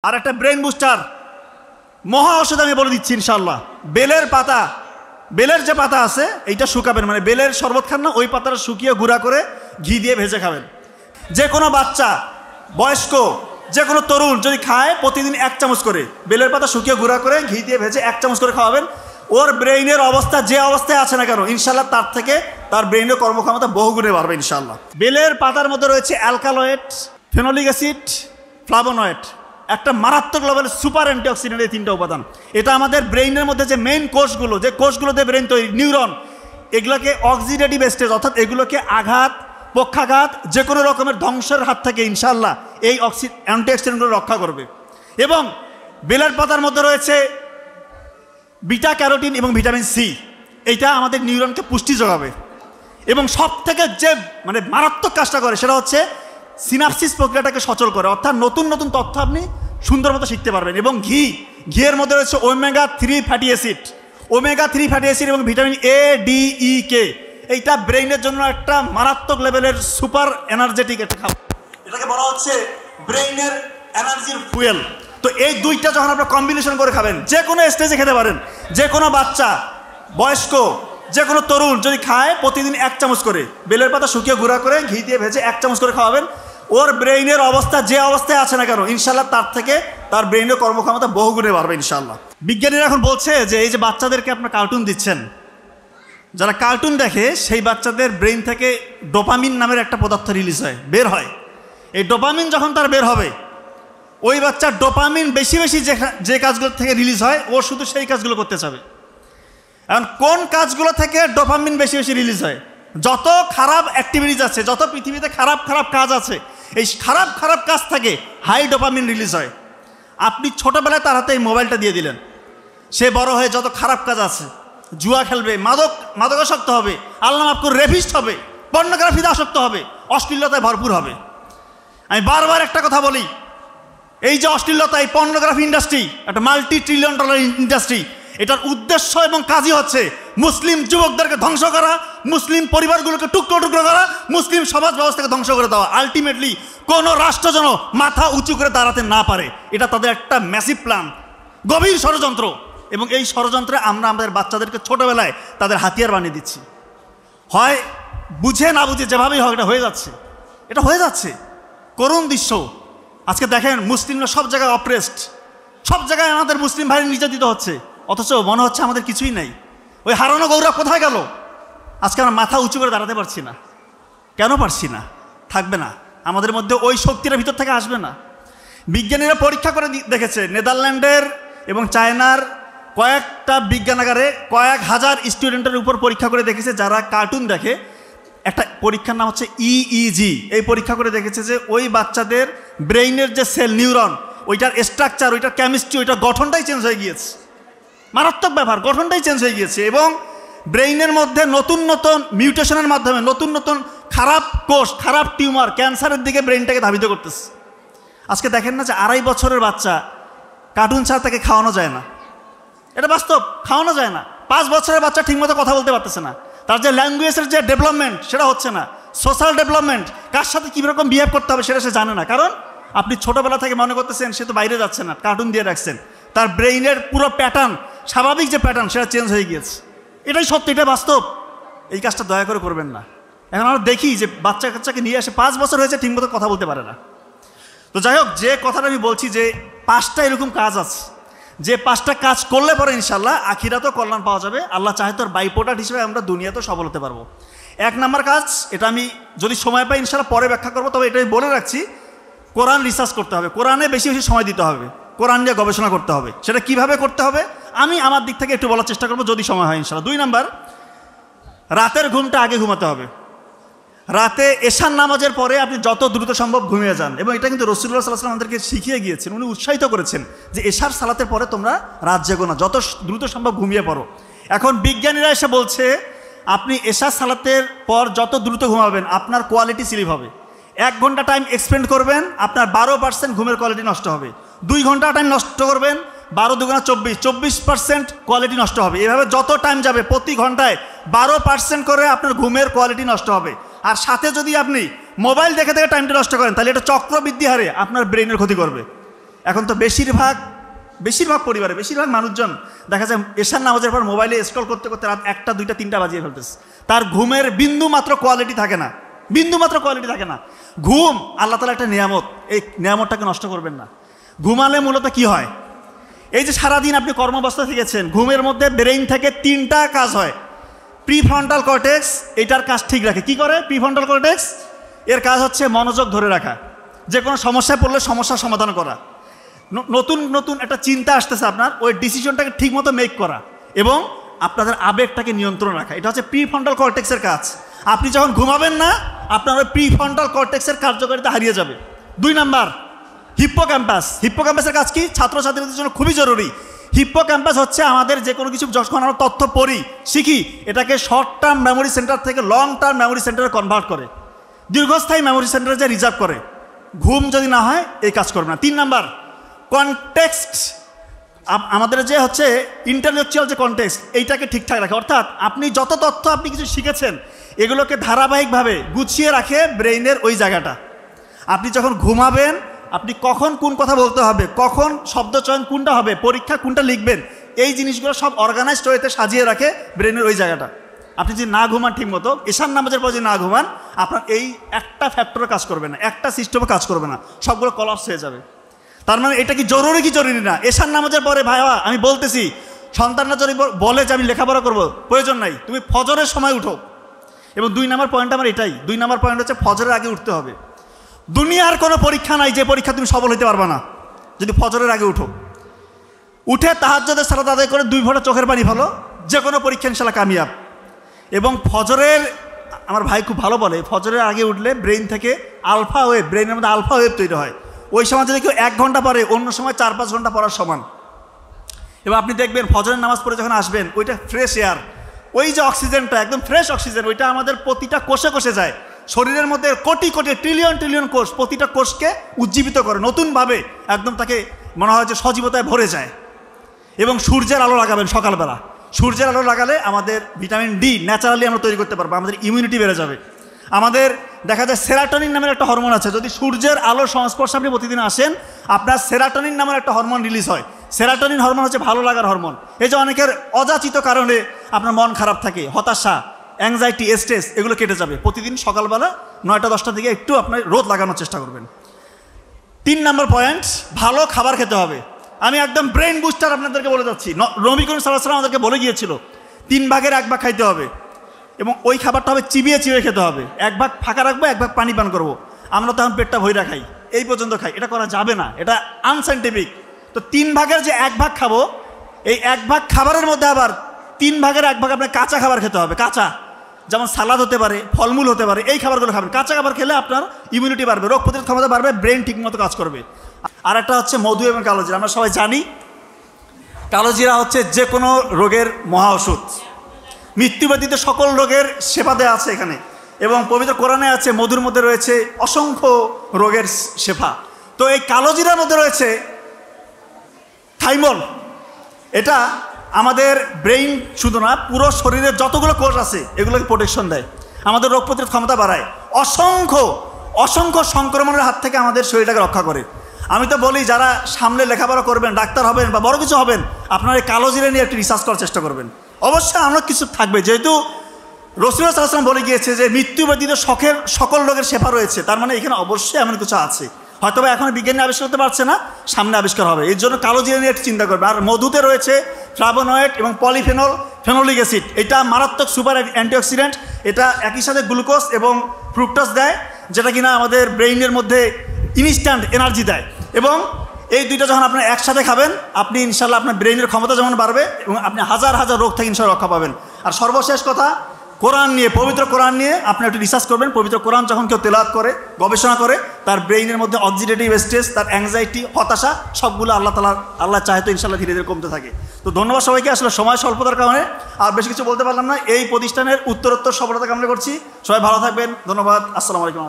আর একটা brain booster মহা ঔষধ আমি বলে দিচ্ছি ইনশাআল্লাহ। বেলের পাতা, বেলের যে পাতা আছে এইটা শুকাবেন, মানে বেলের শরবত খান না, ওই পাতাটা শুকিয়ে গুঁড়া করে ঘি দিয়ে ভেজে খাবেন। যে কোনো বাচ্চা, বয়স্ক, যে কোনো তরুণ যদি খায় প্রতিদিন 1 চামচ করে বেলের পাতা শুকিয়ে গুঁড়া করে ঘি দিয়ে ভেজে 1 চামচ করে খাওয়াবেন। ওর ব্রেইনের অবস্থা যে অবস্থায় আছে না কেন ইনশাল্লাহ তার থেকে তার ব্রেইনের কর্মক্ষমতা বহুগুণে বাড়বে ইনশাল্লাহ। বেলের পাতার মধ্যে রয়েছে অ্যালকালয়েড, ফেনোলিক অ্যাসিড, ফ্লাভোনয়েড, একটা মারাত্মক লেভেলের সুপার অ্যান্টিঅক্সিডেন্ট, এই 3টা উপাদান। এটা আমাদের ব্রেইনের মধ্যে যে মেইন কোষগুলো, যে কোষগুলোতে ব্রেইন তৈরি, নিউরন, এগুলোকে অক্সিডেটিভ স্টেজ অর্থাৎ এগুলোকে আঘাত, পক্ষাঘাত, যে কোনো রকমের ধ্বংসের হাত থেকে ইনশাল্লাহ এই অ্যান্টিঅক্সিডেন্টগুলো রক্ষা করবে। এবং বেলের পাতার মধ্যে রয়েছে বিটা ক্যারোটিন এবং ভিটামিন সি, এইটা আমাদের নিউরনকে পুষ্টি যোগাবে। এবং সব থেকে যে মানে মারাত্মক কাজটা করে সেটা হচ্ছে সিনাপসিস প্রক্রিয়াটাকে সচল করে, অর্থাৎ নতুন নতুন তথ্য আপনি সুন্দর মতো শিখতে পারবেন। এবং ঘিয়ের মধ্যে রয়েছে omega 3 fatty acid, omega 3 fatty acid এবং ভিটামিন এ, ডি, ই, কে। এইটা ব্রেইনের জন্য একটা মারাত্মক লেভেলের সুপার এনার্জেটিক একটা খাবার, এটাকে বলা হচ্ছে ব্রেইনের এনার্জির ফুয়েল। তো এই দুইটা যখন আপনারা কম্বিনেশন করে খাবেন, যে কোনো স্টেজে খেতে পারেন, যে কোনো বাচ্চা, বয়স্ক, যে কোনো তরুণ যদি খায় প্রতিদিন 1 চামচ করে বেলের পাতা শুকিয়ে গুঁড়া করে ঘি দিয়ে ভেজে 1 চামচ করে খাওয়াবেন। ওর ব্রেইনের অবস্থা যে অবস্থায় আছে না কেন ইনশাল্লাহ তার থেকে তার ব্রেইনের কর্মক্ষমতা বহুগুণে বাড়বে ইনশাল্লাহ। বিজ্ঞানীরা এখন বলছে যে এই যে বাচ্চাদেরকে আপনার কার্টুন দিচ্ছেন, যারা কার্টুন দেখে সেই বাচ্চাদের ব্রেইন থেকে ডোপামিন নামের একটা পদার্থ রিলিজ হয়, বের হয়। এই ডোপামিন যখন তার বের হবে, ওই বাচ্চার ডোপামিন বেশি বেশি যে কাজগুলো থেকে রিলিজ হয় ও শুধু সেই কাজগুলো করতে চাবে। এখন কোন কাজগুলো থেকে ডোপামিন বেশি বেশি রিলিজ হয়? যত খারাপ অ্যাক্টিভিটিস আছে, যত পৃথিবীতে খারাপ খারাপ কাজ আছে, এই খারাপ খারাপ কাজ থেকে হাই ডোপামিন রিলিজ হয়। আপনি ছোটোবেলায় তার হাতে এই মোবাইলটা দিয়ে দিলেন, সে বড় হয়ে যত খারাপ কাজ আছে, জুয়া খেলবে, মাদকাসক্ত হবে, আল্লাহ মাফ করে রেপিস্ট হবে, পর্নোগ্রাফিতে আসক্ত হবে, অশ্লীলতায় ভরপুর হবে। আমি বারবার একটা কথা বলি, এই যে অশ্লীলতা, এই পর্নোগ্রাফি ইন্ডাস্ট্রি একটা $multi-trillion ইন্ডাস্ট্রি, এটার উদ্দেশ্য এবং কাজই হচ্ছে মুসলিম যুবকদেরকে ধ্বংস করা, মুসলিম পরিবারগুলোকে টুকরো টুকরো করা, মুসলিম সমাজ ব্যবস্থাকে ধ্বংস করে দেওয়া। আলটিমেটলি কোনো রাষ্ট্র যেন মাথা উঁচু করে দাঁড়াতে না পারে, এটা তাদের একটা ম্যাসিভ প্ল্যান, গভীর ষড়যন্ত্র। এবং এই ষড়যন্ত্রে আমরা আমাদের বাচ্চাদেরকে ছোটোবেলায় তাদের হাতিয়ার বানিয়ে দিচ্ছি। হয় বুঝে না বুঝে যেভাবেই হোক এটা হয়ে যাচ্ছে, এটা হয়ে যাচ্ছে। করুণ দৃশ্য আজকে দেখেন, মুসলিমরা সব জায়গায় অপ্রেসড, সব জায়গায় আমাদের মুসলিম ভাই নির্যাতিত হচ্ছে, অথচ মনে হচ্ছে আমাদের কিছুই নাই। ওই হারানো গৌরব কোথায় গেল? আজকে আমরা মাথা উঁচু করে দাঁড়াতে পারছি না। কেন পারছি না? থাকবে না, আমাদের মধ্যে ওই শক্তিটা ভিতর থেকে আসবে না। বিজ্ঞানীরা পরীক্ষা করে দেখেছে, নেদারল্যান্ডের এবং চায়নার কয়েকটা বিজ্ঞানাগারে কয়েক হাজার স্টুডেন্টের উপর পরীক্ষা করে দেখেছে যারা কার্টুন দেখে। একটা পরীক্ষার নাম হচ্ছে EEG। এই পরীক্ষা করে দেখেছে যে ওই বাচ্চাদের ব্রেইনের যে সেল, নিউরন, ওইটার স্ট্রাকচার, ওইটার কেমিস্ট্রি, ওইটার গঠনটাই চেঞ্জ হয়ে গিয়েছে। মারাত্মক ব্যাপার, গঠনটাই চেঞ্জ হয়ে গিয়েছে। এবং ব্রেইনের মধ্যে নতুন নতুন মিউটেশনের মাধ্যমে নতুন নতুন খারাপ কোষ, খারাপ টিউমার, ক্যান্সারের দিকে ব্রেইনটাকে ধাবিত করতেছে। আজকে দেখেন না যে 2.5 বছরের বাচ্চা কার্টুন ছাড়া তাকে খাওয়ানো যায় না, এটা বাস্তব, খাওয়ানো যায় না। 5 বছরের বাচ্চা ঠিকমতো কথা বলতে পারতেছে না, তার যে ল্যাঙ্গুয়েজের যে ডেভেলপমেন্ট সেটা হচ্ছে না, সোশ্যাল ডেভেলপমেন্ট, কার সাথে কীরকম বিহেভ করতে হবে সেটা সে জানে না। কারণ আপনি ছোটোবেলা থেকে মনে করতেছেন সে তো বাইরে যাচ্ছে না, কার্টুন দিয়ে রাখছেন, তার ব্রেইনের পুরো প্যাটার্ন, স্বাভাবিক যে প্যাটার্ন সেটা চেঞ্জ হয়ে গিয়েছে। এটাই সত্য, এটা বাস্তব। এই কাজটা দয়া করে করবেন না। এখন আমরা দেখি যে বাচ্চা কাচ্চাকে নিয়ে আসে, 5 বছর হয়েছে ঠিকমতো কথা বলতে পারে না। তো যাই হোক, যে কথাটা আমি বলছি যে 5টা এরকম কাজ আছে, যে 5টা কাজ করলে পরে ইনশাল্লাহ আখিরাতেও কল্যাণ পাওয়া যাবে। আল্লাহ চাহে তোর বাই প্রোডাক্ট হিসেবে আমরা দুনিয়াতেও সফল হতে পারবো। 1 নম্বর কাজ, এটা আমি যদি সময় পাই ইনশাল্লাহ পরে ব্যাখ্যা করবো, তবে এটাই বলে রাখছি, কোরআন রিসার্চ করতে হবে, কোরআনে বেশি বেশি সময় দিতে হবে, কোরআন নিয়ে গবেষণা করতে হবে। সেটা কিভাবে করতে হবে আমি আমার দিক থেকে একটু বলার চেষ্টা করবো যদি সময় হয় ইনশাল্লাহ। 2 নম্বর, রাতের ঘুমটা আগে ঘুমাতে হবে। রাতে এশার নামাজের পরে আপনি যত দ্রুত সম্ভব ঘুমিয়ে যান। এবং এটা কিন্তু রাসূলুল্লাহ সাল্লাল্লাহু আলাইহি ওয়াসাল্লাম আমাদেরকে শিখিয়ে গিয়েছেন, উনি উৎসাহিত করেছেন যে এশার সালাতের পরে তোমরা রাত জেগো না, যত দ্রুত সম্ভব ঘুমিয়ে পড়ো। এখন বিজ্ঞানীরা এসে বলছে আপনি এশার সালাতের পর যত দ্রুত ঘুমাবেন আপনার কোয়ালিটি স্লিপ হবে। 1 ঘন্টা টাইম এক্সপেন্ড করবেন, আপনার 12% ঘুমের কোয়ালিটি নষ্ট হবে। 2 ঘন্টা টাইম নষ্ট করবেন, 12 দুগুণা 24% কোয়ালিটি নষ্ট হবে। এভাবে যত টাইম যাবে প্রতি ঘন্টায় 12% করে আপনার ঘুমের কোয়ালিটি নষ্ট হবে। আর সাথে যদি আপনি মোবাইল দেখে টাইমটা নষ্ট করেন তাহলে এটা চক্রবৃদ্ধি হারে আপনার ব্রেইনের ক্ষতি করবে। এখন তো বেশিরভাগ পরিবারে বেশিরভাগ মানুষজন দেখা যায় এশার নামাজের পর মোবাইলে স্ক্রল করতে করতে রাত 1টা 2টা 3টা বাজিয়ে ফেলতেছে। তার ঘুমের বিন্দুমাত্র কোয়ালিটি থাকে না। ঘুম আল্লাহ তাআলা একটা নিয়ামত, এই নিয়ামতটাকে নষ্ট করবেন না। ঘুমালে মূলত কি হয়, এই যে সারাদিন আপনি কর্মব্যস্ত থেকেছেন, ঘুমের মধ্যে ব্রেইন থেকে 3টা কাজ হয়। প্রিফ্রন্টাল কর্টেক্স এটার কাজ ঠিক রাখে। কি করে প্রিফ্রন্টাল কর্টেক্স? এর কাজ হচ্ছে মনোযোগ ধরে রাখা, যে কোনো সমস্যায় পড়লে সমস্যার সমাধান করা, নতুন একটা চিন্তা আসতেছে আপনার, ওই ডিসিশনটাকে ঠিকমতো মেক করা এবং আপনাদের আবেগটাকে নিয়ন্ত্রণ রাখা। এটা হচ্ছে প্রিফ্রন্টাল কর্টেক্সের কাজ। আপনি যখন ঘুমাবেন না, আপনার ওই প্রিফ্রন্টাল কর্টেক্সের কার্যকারিতা হারিয়ে যাবে। 2 নাম্বার, হিপ্পোক্যাম্পাসের কাজ কি? ছাত্রছাত্রীদের জন্য খুবই জরুরি। হিপ্পোক্যাম্পাস হচ্ছে আমাদের যে কোনো কিছু যখন আমরা তথ্য পড়ি, শিখি, এটাকে শর্ট টার্ম মেমোরি সেন্টার থেকে লং টার্ম মেমোরি সেন্টারে কনভার্ট করে, দীর্ঘস্থায়ী মেমোরি সেন্টারে যে রিজার্ভ করে। ঘুম যদি না হয় এই কাজ করবে না। 3 নাম্বার, কনটেক্সট। আমাদের যে হচ্ছে ইন্টেলেকচুয়াল যে কনটেক্সট, এইটাকে ঠিকঠাক রাখে। অর্থাৎ আপনি যত তথ্য আপনি কিছু শিখেছেন, এগুলোকে ধারাবাহিকভাবে গুছিয়ে রাখে ব্রেইনের ওই জায়গাটা। আপনি যখন ঘুমাবেন, আপনি কখন কোন কথা বলতে হবে, কখন শব্দ চয়ন কোনটা হবে, পরীক্ষা কোনটা লিখবেন, এই জিনিসগুলো সব অর্গানাইজড ওয়েতে সাজিয়ে রাখে ব্রেনের ওই জায়গাটা। আপনি যদি না ঘুমান ঠিক মতো, এশার নামাজের পর যদি না ঘুমান, আপনার এই একটা ফ্যাক্টরে কাজ করবে না, একটা সিস্টেমে কাজ করবে না, সবগুলো কলাপস হয়ে যাবে। তার মানে এটা কি জরুরি না? এশার নামাজের পরে ভাইয়া আমি বলতেছি, সন্তানরা যদি বলে যে আমি লেখাপড়া করবো, প্রয়োজন নাই, তুমি ফজরের সময় উঠো। এবং 2 নাম্বার পয়েন্ট আমার এটাই, 2 নাম্বার পয়েন্ট হচ্ছে ফজরের আগে উঠতে হবে। দুনিয়ার কোনো পরীক্ষা নাই যে পরীক্ষা তুমি সফল হতে পারবে না যদি ফজরের আগে উঠে তাহাজ্জুদের সালাত আদায় করে 2 ফোঁটা চোখের পানি ফেলো, যে কোনো পরীক্ষা ইনশাআল্লাহ কামিয়াব। এবং ফজরের, আমার ভাই খুব ভালো বলে, ফজরের আগে উঠলে ব্রেইন থেকে আলফা ওয়েভ, ব্রেইনের মধ্যে আলফা ওয়েভ তৈরি হয়। ওই সময় যদি কেউ 1 ঘন্টা পড়ে, অন্য সময় 4-5 ঘন্টা পড়ার সমান। এবং আপনি দেখবেন ফজরের নামাজ পড়ে যখন আসবেন, ওইটা ফ্রেশ এয়ার, ওই যে অক্সিজেনটা একদম ফ্রেশ অক্সিজেন, ওইটা আমাদের প্রতিটা কোষে যায়। শরীরের মধ্যে কোটি ট্রিলিয়ন কোষ, প্রতিটা কোষকে উজ্জীবিত করে নতুনভাবে, একদম তাকে মনে হয় যে সজীবতায় ভরে যায়। এবং সূর্যের আলো লাগাবেন সকালবেলা। সূর্যের আলো লাগালে আমাদের ভিটামিন ডি ন্যাচারালি আমরা তৈরি করতে পারবো, আমাদের ইমিউনিটি বেড়ে যাবে। আমাদের দেখা যায় সেরাটোনিন নামের একটা হরমোন আছে, যদি সূর্যের আলোর সংস্পর্শে আপনি প্রতিদিন আসেন, আপনার সেরাটোনিন নামের একটা হরমোন রিলিজ হয়। সেরাটোনিন হরমোন হচ্ছে ভালো লাগার হরমোন। এই যে অনেকের অযাচিত কারণে আপনার মন খারাপ থাকে, হতাশা, অ্যাংজাইটি, স্ট্রেস, এগুলো কেটে যাবে। প্রতিদিন সকালবেলা 9টা-10টার দিকে একটু আপনার রোদ লাগানোর চেষ্টা করবেন। 3 নাম্বার পয়েন্ট, ভালো খাবার খেতে হবে। আমি একদম ব্রেন বুস্টার আপনাদেরকে বলে যাচ্ছি, নবী করিম সাল্লাল্লাহু আলাইহি ওয়াসাল্লাম আমাদেরকে বলে গিয়েছিল 3 ভাগের 1 ভাগ খাইতে হবে, এবং ওই খাবারটা হবে চিবিয়ে খেতে হবে। 1 ভাগ ফাঁকা রাখবো, 1 ভাগ পানি পান করবো। আমরা তখন পেটটা ভইরা খাই, এই পর্যন্ত খাই, এটা করা যাবে না, এটা আনসাইন্টিফিক। তো 3 ভাগের যে 1 ভাগ খাবো, এই 1 ভাগ খাবারের মধ্যে আবার 3 ভাগের 1 ভাগ আপনার কাঁচা খাবার খেতে হবে। কাঁচা যেমন সালাদ হতে পারে, ফলমূল হতে পারে, এই খাবারগুলো খাবেন। কাঁচা খাবার খেলে আপনার ইমিউনিটি বাড়বে, রোগ প্রতিরোধ ক্ষমতা বাড়বে, ব্রেন ঠিকমতো কাজ করবে। আর একটা হচ্ছে মধু এবং কালোজিরা। আমরা সবাই জানি কালোজিরা হচ্ছে যে কোনো রোগের মহা ওষুধ, মৃত্যু ব্যতীত সকল রোগের সেবা দেওয়া আছে এখানে। এবং পবিত্র কোরআনে আছে মধুর মধ্যে রয়েছে অসংখ্য রোগের শেফা। তো এই কালোজিরার মধ্যে রয়েছে থাইমল। এটা আমাদের ব্রেইন শুধু না, পুরো শরীরের যতগুলো কোষ আছে এগুলোকে প্রোটেকশন দেয়, আমাদের রোগ প্রতিরোধ ক্ষমতা বাড়ায়, অসংখ্য সংক্রমণের হাত থেকে আমাদের শরীরটাকে রক্ষা করে। আমি তো বলি, যারা সামনে লেখাপড়া করবেন, ডাক্তার হবেন বা বড় কিছু হবেন, আপনারা এই কালোজিরা নিয়ে একটু রিসার্চ করার চেষ্টা করবেন। অবশ্যই অনেক কিছু থাকবে, যেহেতু রাসূলুল্লাহ সাল্লাল্লাহু আলাইহি ওয়াসাল্লাম বলে গিয়েছে যে মৃত্যু ব্যতীত সকল রোগের শেফা রয়েছে। তার মানে এখানে অবশ্যই এমন কিছু আছে, হয়তো এখন বিজ্ঞানী আবিষ্কার করতে পারছে না, সামনে আবিষ্কার হবে। এর জন্য কালোজিরা নিয়ে একটু চিন্তা করবে। আর মধুতে রয়েছে ফ্লাভোনয়েড এবং পলিফেনল, ফেনোলিক অ্যাসিড। এটা মারাত্মক সুপার অ্যান্টিঅক্সিডেন্ট। এটা একই সাথে গ্লুকোজ এবং ফ্রুক্টোজ দেয়, যেটা কিনা আমাদের ব্রেইনের মধ্যে ইনস্ট্যান্ট এনার্জি দেয়। এবং এই দুইটা যখন আপনার একসাথে খাবেন, আপনি ইনশাল্লাহ আপনার ব্রেইনের ক্ষমতা যেমন বাড়বে এবং আপনি হাজার রোগ থেকে ইনশাল্লাহ রক্ষা পাবেন। আর সর্বশেষ কথা, কোরআন নিয়ে, পবিত্র কোরআন নিয়ে আপনি একটু রিসার্চ করবেন। পবিত্র কোরআন যখন কেউ তেলাওয়াত করে, গবেষণা করে, তার ব্রেইনের মধ্যে অক্সিডেটিভ স্ট্রেস, তার অ্যাংজাইটি, হতাশা, সবগুলো আল্লাহ চাহে তো ইনশাল্লাহ ধীরে ধীরে কমতে থাকে। তো ধন্যবাদ সবাইকে। আসলে সময় স্বল্পতার কারণে আর বেশি কিছু বলতে পারলাম না। এই প্রতিষ্ঠানের উত্তরোত্তর সফলতা কামনা করছি। সবাই ভালো থাকবেন, ধন্যবাদ, আসসালামু আলাইকুম।